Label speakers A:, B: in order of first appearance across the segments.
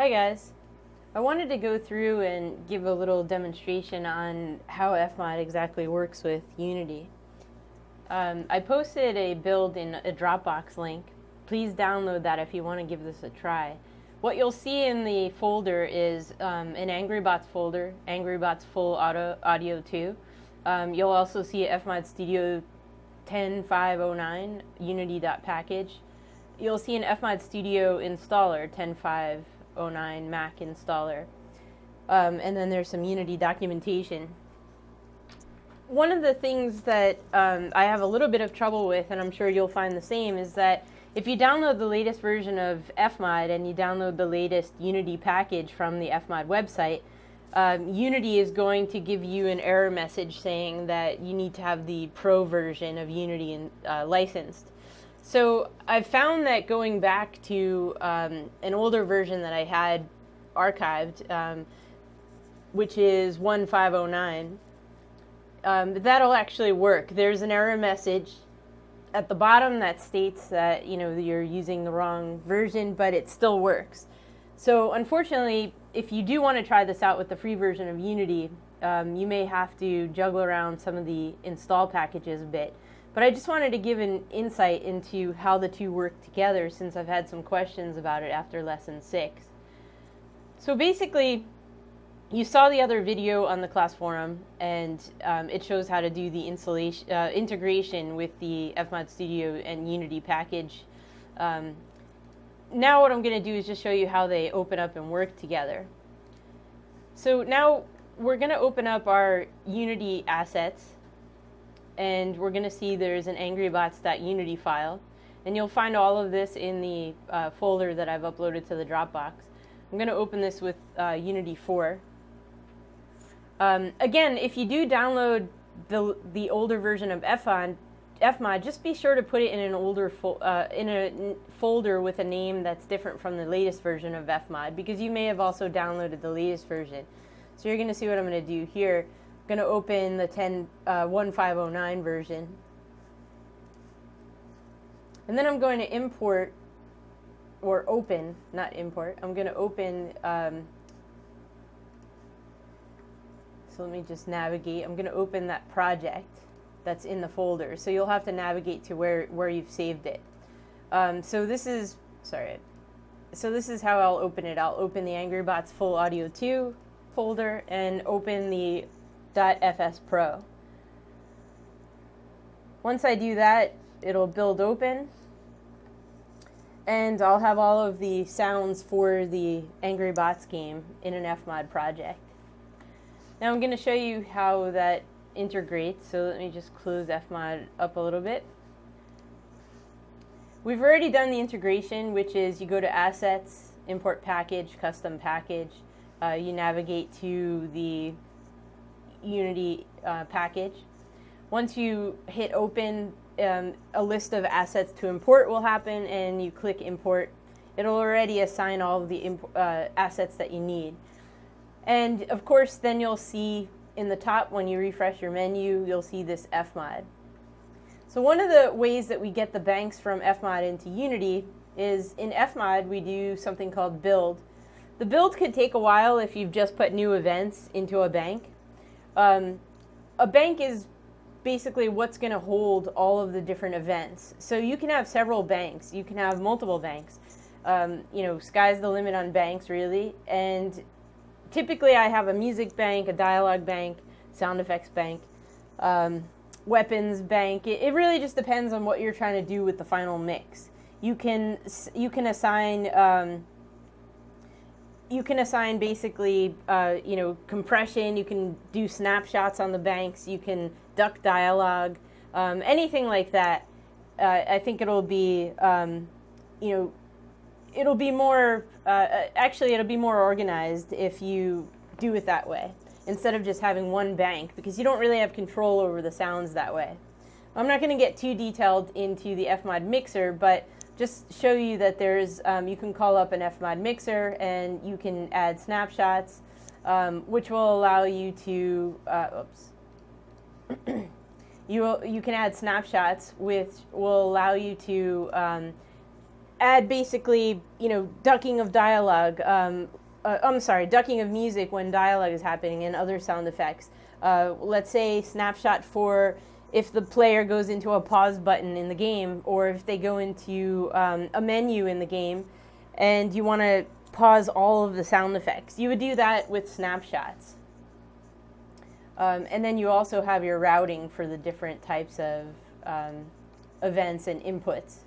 A: Hi guys. I wanted to go through and give a little demonstration on how Fmod exactly works with Unity. I posted a build in a Dropbox link. Please download that if you want to give this a try. What you'll see in the folder is an AngryBots folder, AngryBots Full Audio 2. You'll also see Fmod Studio 10.509 unity.package. You'll see an Fmod Studio installer 10.509 Mac installer. And then there's some Unity documentation. One of the things that I have a little bit of trouble with, and I'm sure you'll find the same, is that if you download the latest version of Fmod and you download the latest Unity package from the Fmod website, Unity is going to give you an error message saying that you need to have the Pro version of Unity licensed. So I've found that going back to an older version that I had archived, which is 1.509, that'll actually work. There's an error message at the bottom that states that you're using the wrong version, but it still works. So unfortunately, if you do want to try this out with the free version of Unity, you may have to juggle around some of the install packages a bit. But I just wanted to give an insight into how the two work together, since I've had some questions about it after lesson 6. So basically, you saw the other video on the class forum, and it shows how to do the integration with the Fmod Studio and Unity package. Now what I'm going to do is just show you how they open up and work together. So now we're going to open up our Unity assets, and we're going to see there's an angrybots.unity file, and you'll find all of this in the folder that I've uploaded to the Dropbox. I'm going to open this with Unity 4. Again, if you do download the older version of Fmod, just be sure to put it in an older folder with a name that's different from the latest version of Fmod, because you may have also downloaded the latest version. So you're going to see what I'm going to do here. I'm going to open the 1.509 version, and then I'm going to import, or open, not import. I'm going to open. So let me just navigate. I'm going to open that project that's in the folder. So you'll have to navigate to where you've saved it. So this is how I'll open it. I'll open the AngryBots Full Audio 2 folder and open the .fs Pro. Once I do that, it'll build open, and I'll have all of the sounds for the AngryBots game in an Fmod project. Now I'm going to show you how that integrates, so let me just close Fmod up a little bit. We've already done the integration, which is you go to Assets, Import Package, Custom Package, you navigate to the Unity package. Once you hit open, a list of assets to import will happen, and you click import. It'll already assign all of the assets that you need. And of course, then you'll see in the top, when you refresh your menu, you'll see this Fmod. So one of the ways that we get the banks from Fmod into Unity is in Fmod we do something called build. The build could take a while if you've just put new events into a bank. A bank is basically what's going to hold all of the different events. So you can have several banks. You can have multiple banks. Sky's the limit on banks, really. And typically I have a music bank, a dialogue bank, sound effects bank, weapons bank. It really just depends on what you're trying to do with the final mix. You can assign basically, compression. You can do snapshots on the banks. You can duck dialogue, anything like that. I think it'll be, it'll be more, it'll be more organized if you do it that way, instead of just having one bank, because you don't really have control over the sounds that way. I'm not going to get too detailed into the Fmod mixer, but just show you that there's, you can call up an Fmod mixer and you can add snapshots, which will allow you to, you can add snapshots, which will allow you to add basically, ducking of dialogue. I'm sorry, ducking of music when dialogue is happening and other sound effects. Let's say snapshot for if the player goes into a pause button in the game, or if they go into a menu in the game and you want to pause all of the sound effects. You would do that with snapshots. And then you also have your routing for the different types of events and inputs.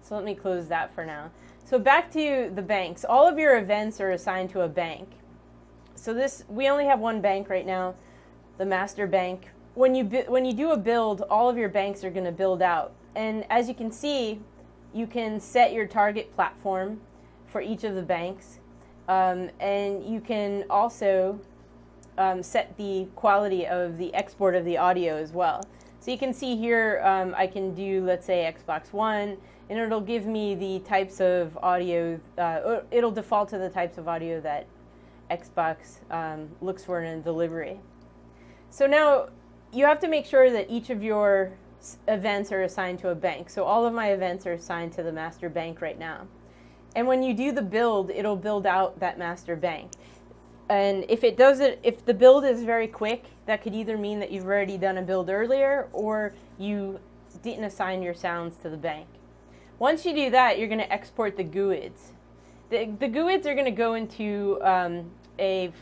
A: So let me close that for now. So back to the banks. All of your events are assigned to a bank. So we only have one bank right now, the master bank. When you do a build, all of your banks are going to build out. And as you can see, you can set your target platform for each of the banks. And you can also set the quality of the export of the audio as well. So you can see here, I can do, let's say, Xbox One, and it'll give me the types of audio, it'll default to the types of audio that Xbox looks for in a delivery. So now you have to make sure that each of your events are assigned to a bank. So all of my events are assigned to the master bank right now. And when you do the build, it'll build out that master bank. And if the build is very quick, that could either mean that you've already done a build earlier or you didn't assign your sounds to the bank. Once you do that, you're going to export the GUIDs. The GUIDs are going to go into a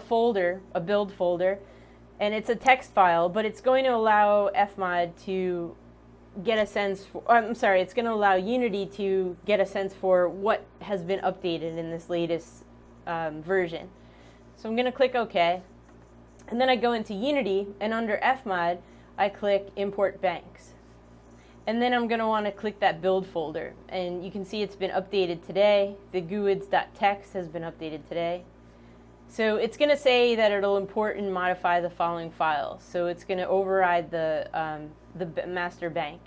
A: folder, a build folder, and it's a text file, but it's going to allow Fmod to get a sense for, it's going to allow Unity to get a sense for what has been updated in this latest version. So I'm going to click OK, and then I go into Unity, and under Fmod, I click Import Banks. And then I'm going to want to click that build folder, and you can see it's been updated today. The GUIDs.txt has been updated today. So it's going to say that it'll import and modify the following files. So it's going to override the master bank.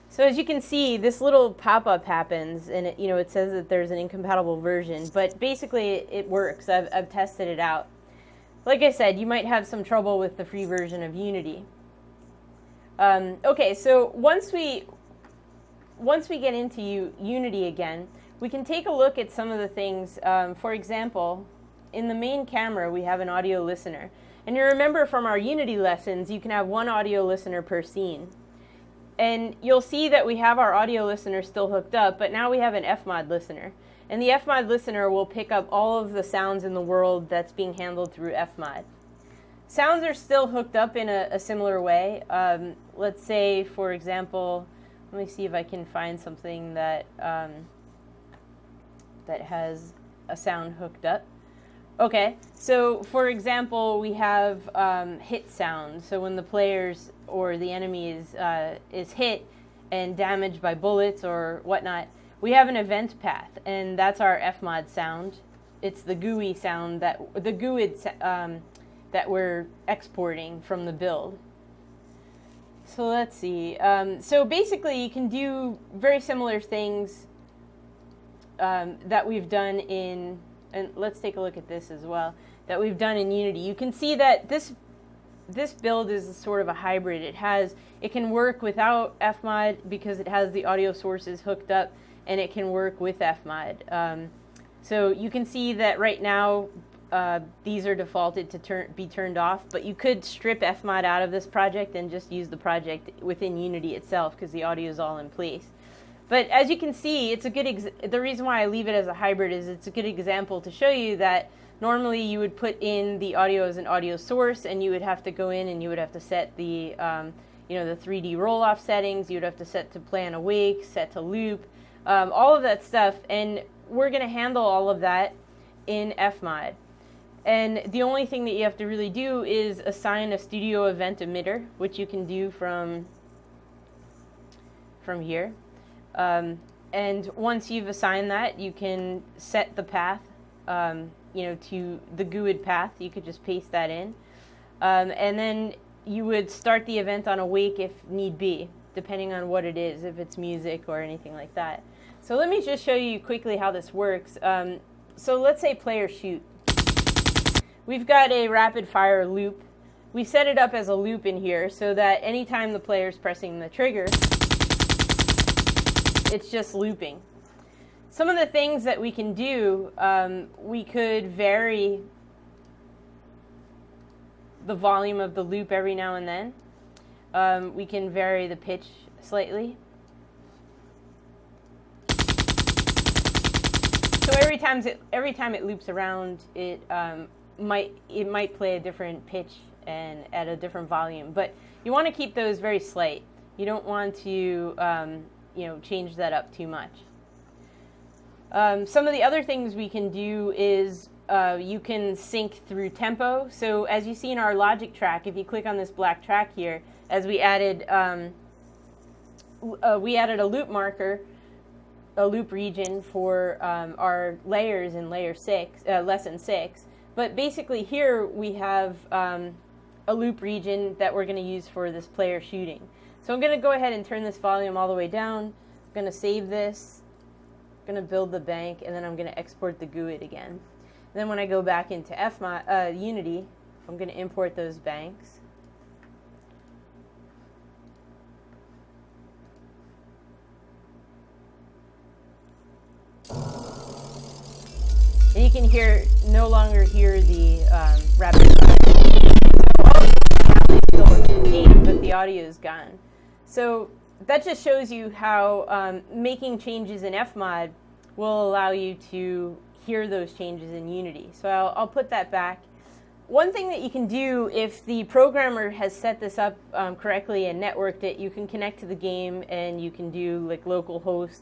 A: So as you can see, this little pop-up happens, and it says that there's an incompatible version, but basically it works. I've tested it out. Like I said, you might have some trouble with the free version of Unity. Okay, so once we get into Unity again, we can take a look at some of the things. For example, in the main camera, we have an audio listener. And you remember from our Unity lessons, you can have one audio listener per scene. And you'll see that we have our audio listener still hooked up, but now we have an Fmod listener. And the Fmod listener will pick up all of the sounds in the world that's being handled through Fmod. Sounds are still hooked up in a similar way. Let's say, for example, let me see if I can find something that that has a sound hooked up. Okay, so for example, we have hit sound. So when the players or the enemy is hit and damaged by bullets or whatnot, we have an event path, and that's our Fmod sound. It's the GUI sound the GUID that we're exporting from the build. So let's see. So basically, you can do very similar things that we've done in, and let's take a look at this as well, that we've done in Unity. You can see that this build is sort of a hybrid. It can work without Fmod because it has the audio sources hooked up, and it can work with Fmod. So you can see that right now these are defaulted to be turned off, but you could strip Fmod out of this project and just use the project within Unity itself because the audio is all in place. But as you can see, it's a good the reason why I leave it as a hybrid is it's a good example to show you that normally you would put in the audio as an audio source, and you would have to go in and you would have to set the the 3D roll-off settings. You would have to set to play on awake, set to loop, all of that stuff, and we're going to handle all of that in Fmod. And the only thing that you have to really do is assign a studio event emitter, which you can do from here. And once you've assigned that, you can set the path, to the GUID path. You could just paste that in. And then you would start the event on awake if need be, depending on what it is, if it's music or anything like that. So let me just show you quickly how this works. So let's say player shoot. We've got a rapid fire loop. We set it up as a loop in here so that anytime the player is pressing the trigger, it's just looping. Some of the things that we can do, we could vary the volume of the loop every now and then. We can vary the pitch slightly. So every time it loops around, it might play a different pitch and at a different volume. But you want to keep those very slight. You don't want to change that up too much. Some of the other things we can do is you can sync through tempo. So as you see in our logic track, if you click on this black track here, as we added a loop marker, a loop region for our layers in lesson 6. But basically here we have a loop region that we're going to use for this player shooting. So I'm going to go ahead and turn this volume all the way down. I'm going to save this. I'm going to build the bank, and then I'm going to export the GUID again. And then when I go back into Unity, I'm going to import those banks. And you can no longer hear the rapid fire, but the audio is gone. So that just shows you how making changes in Fmod will allow you to hear those changes in Unity. So I'll put that back. One thing that you can do, if the programmer has set this up correctly and networked it, you can connect to the game and you can do like localhost.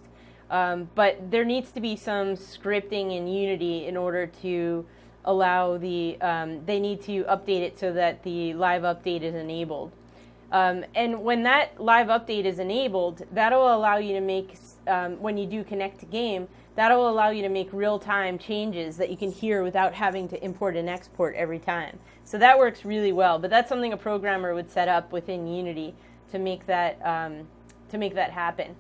A: But there needs to be some scripting in Unity in order to allow they need to update it so that the live update is enabled. And when that live update is enabled, that'll allow you to make, when you do connect to game, that'll allow you to make real-time changes that you can hear without having to import and export every time. So that works really well, but that's something a programmer would set up within Unity to make that happen.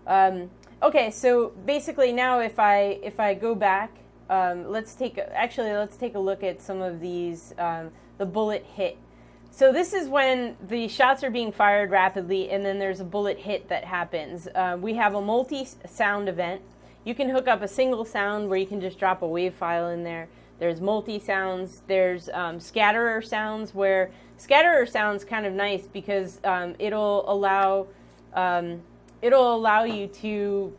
A: Okay, so basically now if I go back, let's take a look at some of these, the bullet hit. So this is when the shots are being fired rapidly and then there's a bullet hit that happens. We have a multi-sound event. You can hook up a single sound where you can just drop a wave file in there. There's multi-sounds. There's scatterer sounds, where scatterer sounds kind of nice because it'll allow you to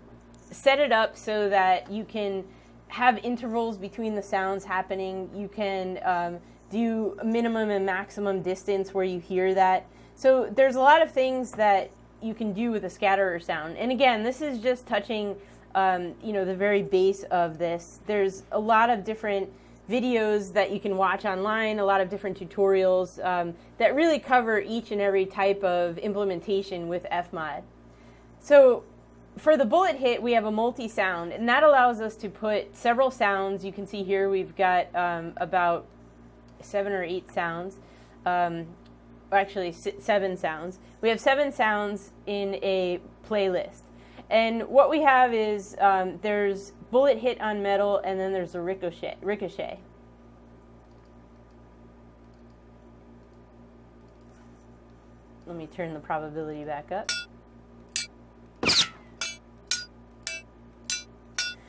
A: set it up so that you can have intervals between the sounds happening. You can do minimum and maximum distance where you hear that. So there's a lot of things that you can do with a scatterer sound. And again, this is just touching the very base of this. There's a lot of different videos that you can watch online, a lot of different tutorials that really cover each and every type of implementation with Fmod. So for the bullet hit, we have a multi-sound, and that allows us to put several sounds. You can see here we've got about 7 or 8 sounds, actually 7 sounds. We have 7 sounds in a playlist. And what we have is there's bullet hit on metal, and then there's a ricochet. Let me turn the probability back up.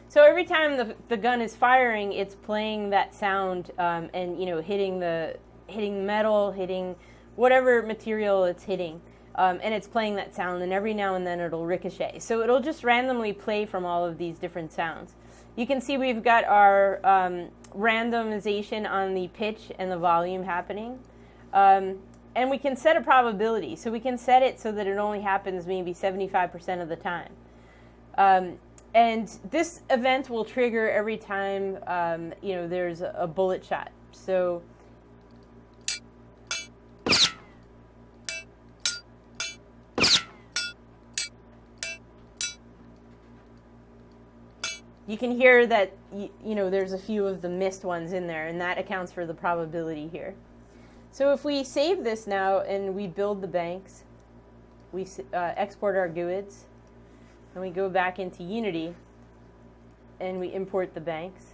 A: So every time the gun is firing, it's playing that sound and hitting metal, hitting whatever material it's hitting, and it's playing that sound. And every now and then it'll ricochet. So it'll just randomly play from all of these different sounds. You can see we've got our randomization on the pitch and the volume happening, and we can set a probability. So we can set it so that it only happens maybe 75% of the time. And this event will trigger every time there's a bullet shot. So you can hear that there's a few of the missed ones in there, and that accounts for the probability here. So if we save this now and we build the banks, we export our GUIDs, and we go back into Unity and we import the banks.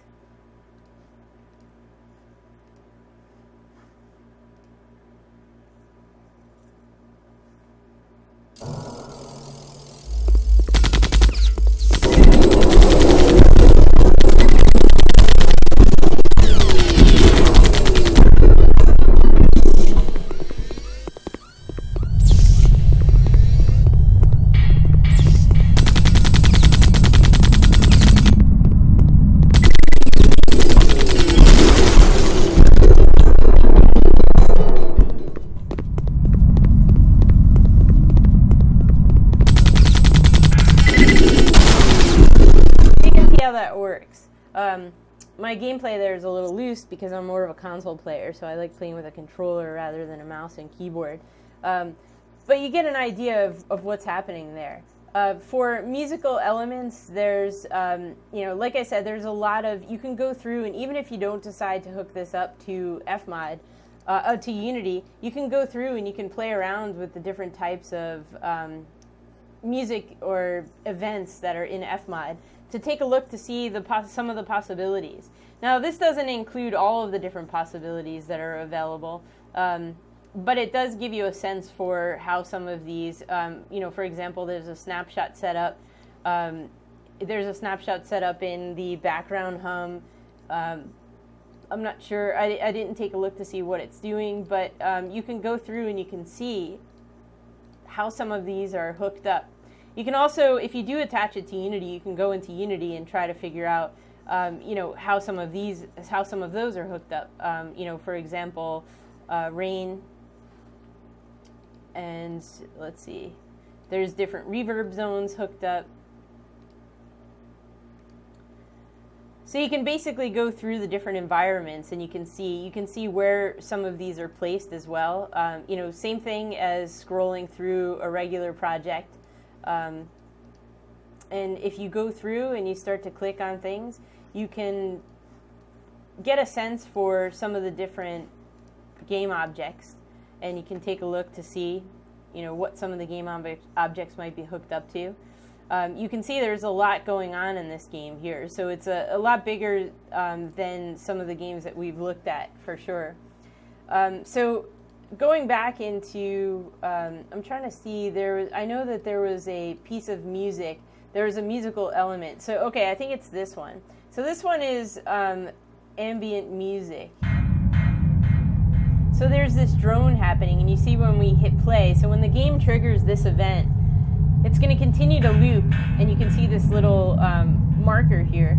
A: how that works. My gameplay there is a little loose because I'm more of a console player, so I like playing with a controller rather than a mouse and keyboard. But you get an idea of what's happening there. For musical elements, there's, like I said, there's a lot of, you can go through, and even if you don't decide to hook this up to Fmod, to Unity, you can go through and you can play around with the different types of music or events that are in Fmod to take a look to see some of the possibilities. Now, this doesn't include all of the different possibilities that are available, but it does give you a sense for how some of these, for example, there's a snapshot set up. There's a snapshot set up in the background hum. I'm not sure, I didn't take a look to see what it's doing, but you can go through and you can see how some of these are hooked up. You can also, if you do attach it to Unity, you can go into Unity and try to figure out, how some of those are hooked up. For example, rain, and let's see, there's different reverb zones hooked up. So you can basically go through the different environments, and you can see where some of these are placed as well. Same thing as scrolling through a regular project. And if you go through and you start to click on things, you can get a sense for some of the different game objects, and you can take a look to see, what some of the game objects might be hooked up to. You can see there's a lot going on in this game here, so it's a lot bigger than some of the games that we've looked at, for sure. So going back into, I'm trying to see, I know that there was a piece of music, there was a musical element. So, okay, I think it's this one. So this one is ambient music. So there's this drone happening, and you see when we hit play, so when the game triggers this event, it's going to continue to loop, and you can see this little marker here.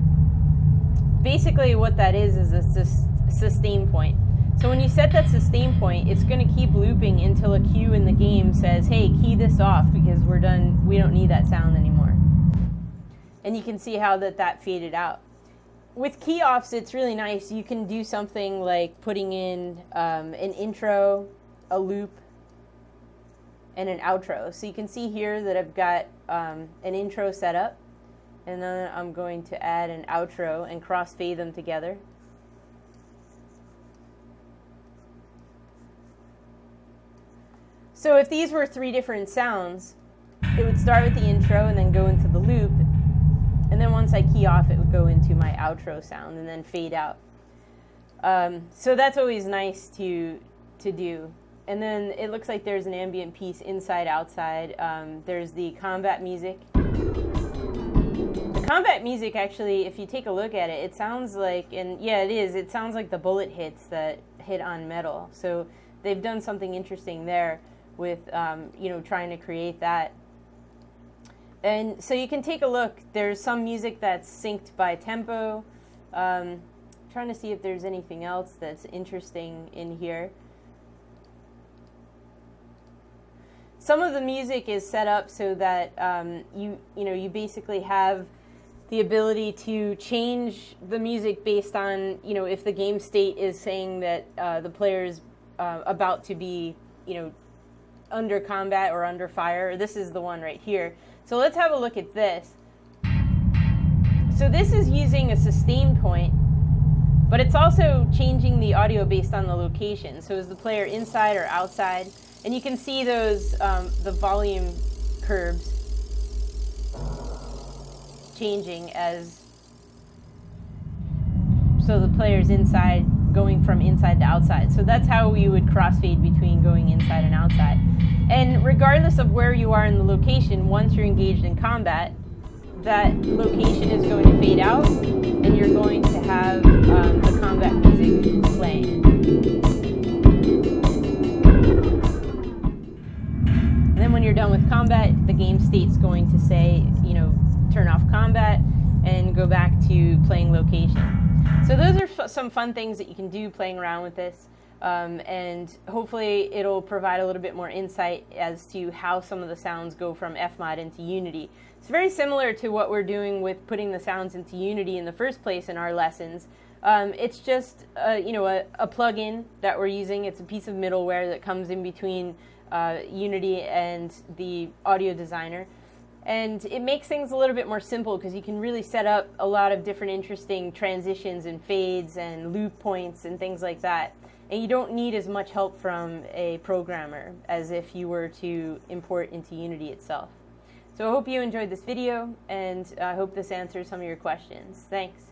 A: Basically what that is a sustain point. So when you set that sustain point, it's going to keep looping until a cue in the game says, hey, key this off because we're done, we don't need that sound anymore. And you can see how that faded out. With key offs, it's really nice. You can do something like putting in an intro, a loop, and an outro. So you can see here that I've got an intro set up, and then I'm going to add an outro and crossfade them together. So if these were three different sounds, it would start with the intro and then go into the loop, and then once I key off, it would go into my outro sound and then fade out. So that's always nice to do. And then it looks like there's an ambient piece inside, outside. There's the combat music. The combat music, actually, if you take a look at it, it sounds like, and yeah, it is, it sounds like the bullet hits that hit on metal. So they've done something interesting there with, trying to create that. And so you can take a look. There's some music that's synced by tempo. Trying to see if there's anything else that's interesting in here. Some of the music is set up so that you basically have the ability to change the music based on, if the game state is saying that the player is about to be, under combat or under fire. This is the one right here. So let's have a look at this. So this is using a sustain point, but it's also changing the audio based on the location. So is the player inside or outside? And you can see those, the volume curves changing as, so the player's inside, going from inside to outside. So that's how we would crossfade between going inside and outside. And regardless of where you are in the location, once you're engaged in combat, that location is going to fade out, and you're going to have the combat music playing. And then when you're done with combat, the game state's going to say, turn off combat and go back to playing location. So those are some fun things that you can do playing around with this. and hopefully it'll provide a little bit more insight as to how some of the sounds go from Fmod into Unity. It's very similar to what we're doing with putting the sounds into Unity in the first place in our lessons. It's just a plugin that we're using. It's a piece of middleware that comes in between Unity and the audio designer. And it makes things a little bit more simple because you can really set up a lot of different interesting transitions and fades and loop points and things like that. And you don't need as much help from a programmer as if you were to import into Unity itself. So I hope you enjoyed this video, and I hope this answers some of your questions. Thanks.